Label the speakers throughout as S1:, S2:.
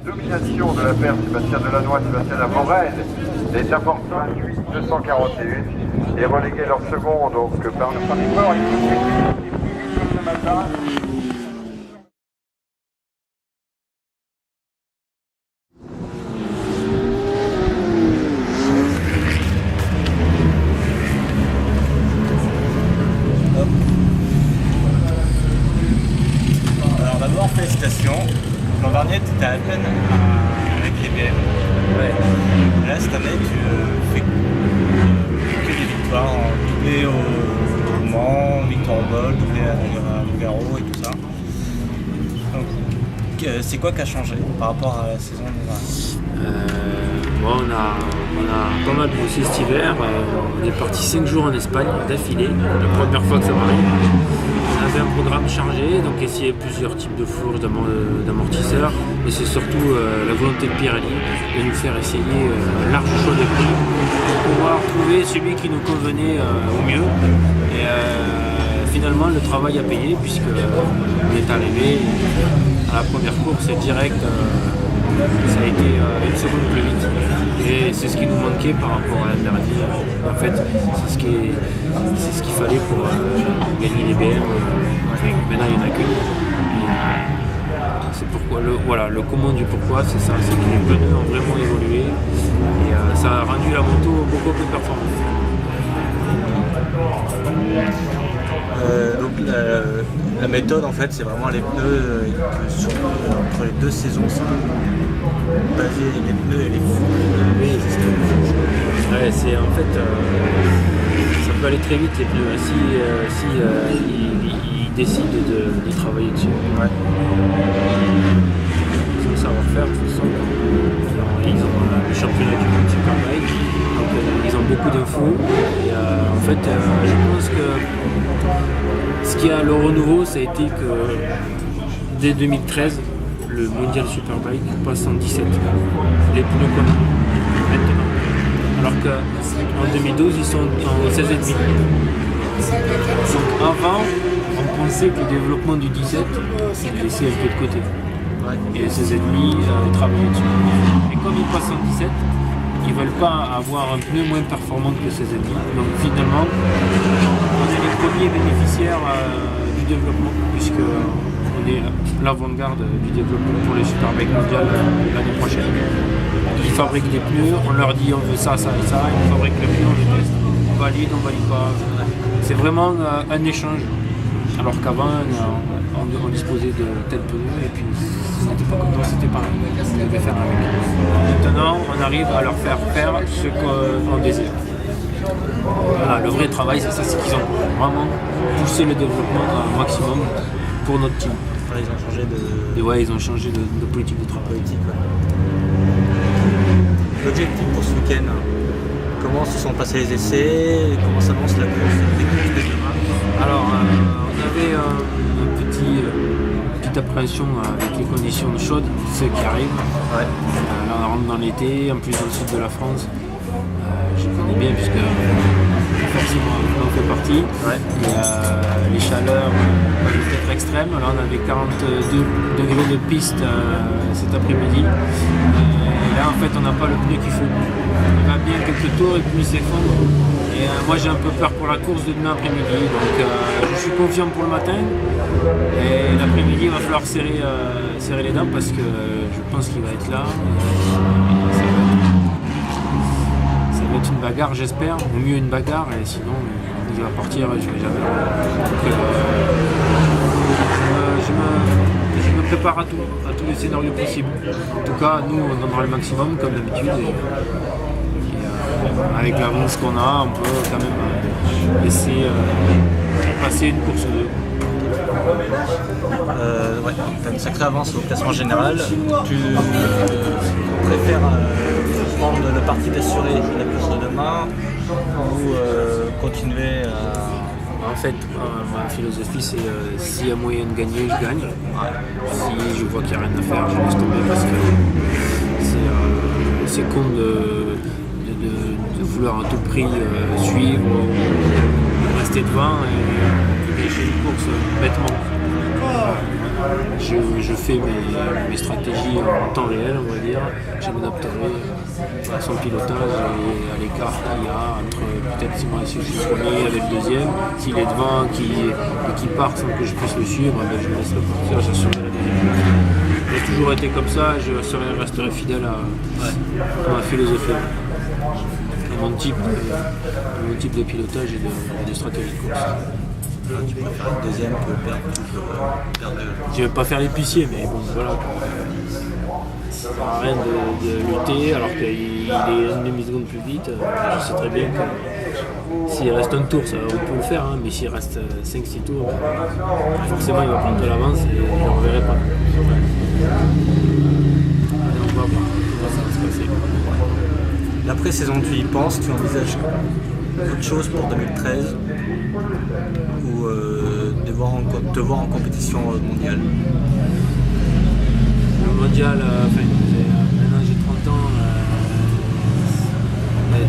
S1: domination de la paire Sébastien Delannoy, Sébastien Lavorel, les apports 28 241 et relégué leur second donc par le Paris-Fort. Ce matin.
S2: Alors d'abord, félicitations. L'an dernier, tu étais à peine avec les BM.
S3: Ouais.
S2: Là, cette année, tu fais que des victoires en doublé au Mans, victoire au bol, doublé à Lugaro et tout ça. Donc, c'est quoi qui a changé par rapport à la saison dernière?
S3: Bon, on a pas mal bossé cet hiver. On est parti 5 jours en Espagne d'affilée, la première fois que ça m'arrive. On avait un programme chargé, donc essayer plusieurs types de fourches, d'amortisseurs, mais c'est surtout la volonté de Pirelli de nous faire essayer un large choix de prix pour pouvoir trouver celui qui nous convenait au mieux. Et finalement, le travail a payé puisque on est arrivé à la première course et direct. Ça a été une seconde plus vite et c'est ce qui nous manquait par rapport à l'année dernière. En fait, c'est ce qu'il fallait pour gagner les BM. Maintenant, il n'y en a qu'une. C'est pourquoi le comment du pourquoi, c'est ça, c'est que les pneus ont vraiment évolué et ça a rendu la moto beaucoup plus performante.
S2: Donc la méthode en fait c'est vraiment les pneus entre les deux saisons sont basés les pneus et les fours.
S3: Ouais, c'est en fait ça peut aller très vite les pneus si ils décident de travailler dessus.
S2: Ouais.
S3: Il faut savoir faire de toute façon. Ils ont le championnat du monde Superbike, donc ils ont beaucoup d'infos et en fait je pense que ce qui a le renouveau, ça a été que dès 2013, le Mondial Superbike passe en 17. Les pneus comme maintenant. Alors qu'en 2012, ils sont en 16,5. Donc avant, on pensait que le développement du 17, il laissait un peu de côté.
S2: Ouais.
S3: Et les 16,5 travaillaient dessus. Et comme ils passent en 17, ils ne veulent pas avoir un pneu moins performant que le 16,5. Donc finalement, on est les premiers bénéficiaires du développement, puisque on est l'avant-garde du développement pour les Superbikes mondiales l'année prochaine. Ils fabriquent des pneus, on leur dit on veut ça, ça et ça, ils fabriquent les pneus, on les teste, on valide pas. C'est vraiment un échange. Alors qu'avant, on disposait de tels pneus et puis ce n'était pas comme ça, c'était pareil. On devait faire avec. Maintenant, on arrive à leur faire ce qu'on désire. Voilà, le vrai travail, c'est ça, c'est qu'ils ont vraiment poussé le développement au maximum pour notre team.
S2: Ils ont changé
S3: Ils ont changé de politique de travail.
S2: L'objectif pour ce week-end, comment se sont passés les essais, comment s'annonce la course des courses de demain?
S3: Alors, on avait une petite appréhension avec les conditions chaudes, ceux qui arrivent.
S2: Ouais.
S3: Là, on rentre dans l'été, en plus dans le sud de la France. Je connais bien puisque forcément on en fait partie.
S2: Ouais.
S3: Et, les chaleurs peuvent être extrêmes. Là, on avait 42 degrés de piste cet après-midi. Et là, en fait, on n'a pas le pneu qu'il faut. Il va bien quelques tours et puis il s'effondre. Et moi, j'ai un peu peur pour la course de demain après-midi. Donc, je suis confiant pour le matin. Et l'après-midi, il va falloir serrer les dents parce que je pense qu'il va être là. Ça va être une bagarre, j'espère. Au mieux une bagarre. Et sinon, il va partir, je vais jamais. Donc, je me prépare à tous les scénarios possibles. En tout cas, nous, on donnera le maximum, comme d'habitude. Et avec l'avance qu'on a, on peut quand même laisser passer une course ou deux.
S2: Ouais, tu as une sacrée avance au classement général. Tu préfères prendre le parti d'assurer la course de demain ou continuer à...
S3: En fait, ma philosophie, c'est s'il y a moyen de gagner, je gagne. Si je vois qu'il n'y a rien à faire, je laisse tomber parce que c'est con de vouloir à tout prix suivre ou rester devant et gâcher une course bêtement. je fais mes stratégies en temps réel, on va dire. Je m'adapterai à son pilotage et à l'écart qu'il y a entre peut-être si je suis premier avec le deuxième. S'il est devant et qui part sans que je puisse le suivre, ben je laisse le partir, j'assurerai la deuxième place. J'ai toujours été comme ça, je resterai fidèle à ma philosophie. Mon type de pilotage et de stratégie de course.
S2: Tu préfères le deuxième que perdre
S3: Je ne vais pas faire l'épicier, mais bon, voilà. Ça sert à rien de lutter alors qu'il est une demi-seconde plus vite. Je sais très bien que s'il reste un tour, on peut le faire, hein, mais s'il reste 5-6 tours, forcément il va prendre de l'avance et je ne le reverrai pas. Allez, on va voir comment ça va se passer.
S2: L'après-saison, tu y penses, tu envisages autre chose pour 2013 ou te voir en compétition mondiale?
S3: Le mondial, maintenant j'ai 30 ans,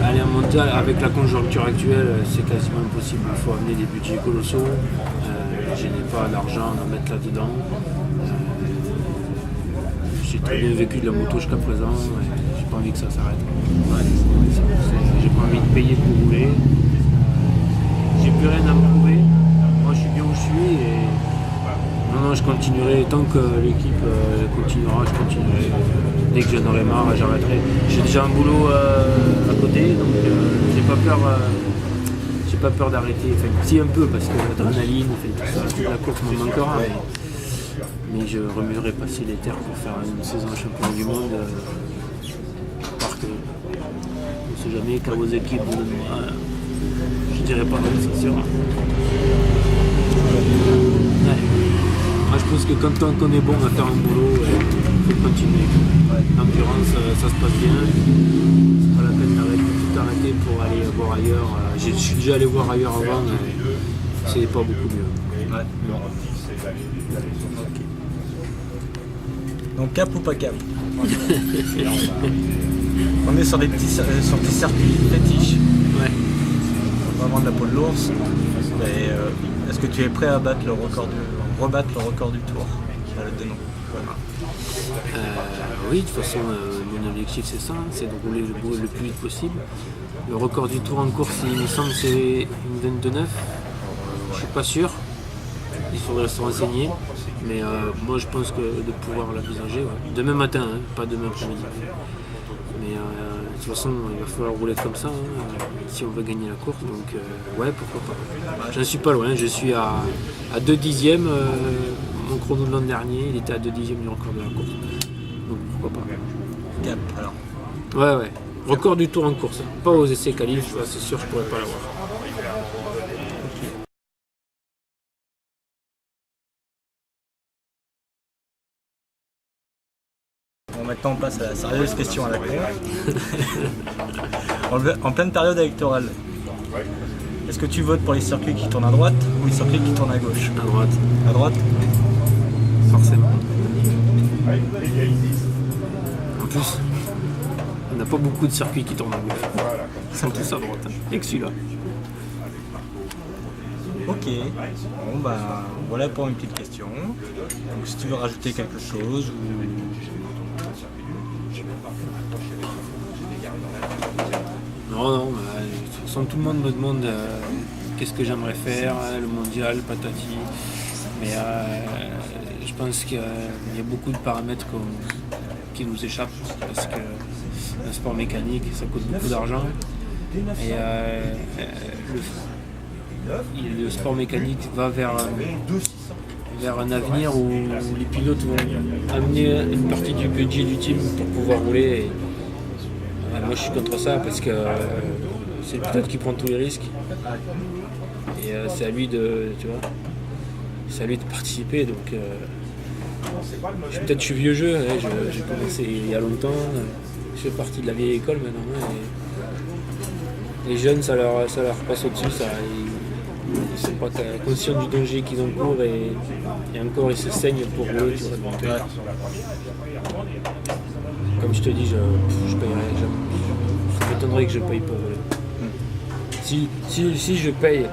S3: aller en mondial avec la conjoncture actuelle, c'est quasiment impossible. Il faut amener des budgets colossaux. Je n'ai pas d'argent à mettre là-dedans. J'ai très bien vécu de la moto jusqu'à présent. J'ai pas envie que ça s'arrête. J'ai pas envie de payer pour rouler. J'ai plus rien à me prouver. Moi je suis bien où je suis et non, je continuerai tant que l'équipe continuera, je continuerai. Dès que j'en aurai marre, j'arrêterai. J'ai déjà un boulot à côté, donc j'ai pas peur d'arrêter. Enfin, si un peu parce que l'adrénaline, toute la course me manquera. Mais je remuerai pas si les terres pour faire une saison champion du monde. Parce que on ne sait jamais qu'à vos équipes vous donnent moi. Je dirais pas non, c'est sûr. Ouais. Moi je pense que quand on est bon à faire un boulot, il faut continuer. L'endurance, ça se passe bien. C'est pas la peine d'arrêter, tout arrêter pour aller voir ailleurs. Je suis déjà allé voir ailleurs avant, c'est pas beaucoup mieux.
S2: Ouais. Donc cap ou pas cap? On est sur des petits circuits fétiches.
S3: Ouais.
S2: Vraiment de la peau de l'ours. Est-ce que tu es prêt à rebattre le record du tour à la Denon?
S3: Oui, de toute façon, mon objectif c'est ça, c'est de rouler le plus vite possible. Le record du tour en course, il me semble, c'est une 22,9. Je suis pas sûr. Il faudrait se renseigner. Mais moi je pense que de pouvoir l'envisager, demain matin, hein, pas demain après-midi. Mais de toute façon, il va falloir rouler comme ça si on veut gagner la course. Donc ouais, pourquoi pas. J'en suis pas loin, je suis à 2 dixièmes. Mon chrono de l'an dernier, il était à 2 dixièmes du record de la course. Donc pourquoi pas.
S2: Cap alors.
S3: Ouais. Record du tour en course. Pas aux essais qualifs, c'est sûr je pourrais pas l'avoir.
S2: Maintenant on passe à la sérieuse question à la con. En pleine période électorale, est-ce que tu votes pour les circuits qui tournent à droite ou les circuits qui tournent à gauche?
S3: À droite.
S2: À droite?
S3: Forcément. En plus, on n'a pas beaucoup de circuits qui tournent à gauche. Ils sont tous à droite. Et que celui-là.
S2: Ok. Bon bah voilà pour une petite question. Donc si tu veux rajouter quelque chose ou...
S3: Non, de toute façon tout le monde me demande qu'est-ce que j'aimerais faire, le mondial, patati. Mais je pense qu'il y a beaucoup de paramètres qui nous échappent parce que le sport mécanique, ça coûte beaucoup d'argent. Et le sport mécanique va vers un avenir où les pilotes vont amener une partie du budget du team pour pouvoir rouler. Et moi je suis contre ça parce que c'est le pilote qui prend tous les risques. Et c'est à lui de participer. Donc peut-être je suis vieux jeu, j'ai commencé il y a longtemps, je fais partie de la vieille école maintenant. Et les jeunes ça leur passe au-dessus, ils sont pas conscients du danger qu'ils encourent et encore ils se saignent pour rouler. Tu vois, donc, comme je te dis, je payerai jamais. Ça m'étonnerait que je paye pour rouler. Si je paye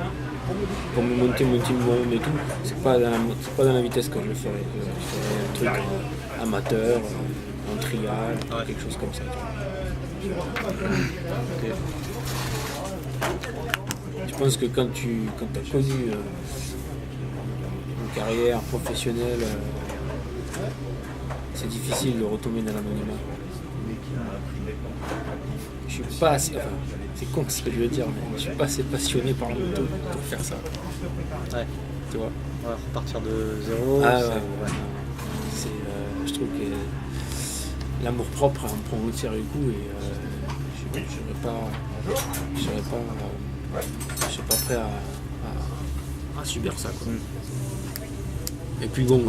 S3: pour me monter mon petit monde et tout, c'est pas dans la vitesse que je le ferais. Je ferais un truc amateur, en trial, quelque chose comme ça.
S4: Ok.
S3: Je pense que quand tu as connu une carrière professionnelle, c'est difficile de retomber dans l'anonymat. Je suis pas assez, enfin, c'est con ce que je veux dire, mais je suis pas assez passionné par la moto pour faire ça.
S4: Ouais.
S3: Tu vois.
S4: Ouais, repartir de zéro.
S3: Ah
S4: c'est-
S3: ouais. C'est, je trouve que l'amour propre me prend au sérieux coup et je serais pas prêt à subir ça, quoi. Et puis bon,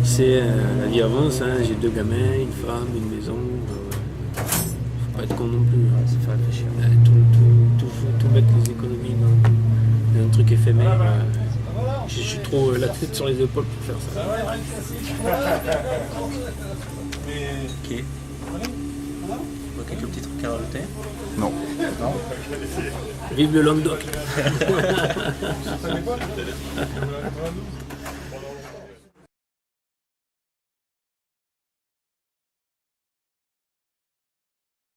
S3: c'est la vie avance, hein, j'ai 2 gamins, une femme, une maison. Faut pas être con non plus.
S4: Ça fait réfléchir.
S3: Tout mettre les économies dans un truc éphémère. Je suis trop la tête sur les épaules pour faire ça.
S4: Ok. Quelques petits trucs à rajouter.
S1: Non.
S3: Vive le Languedoc.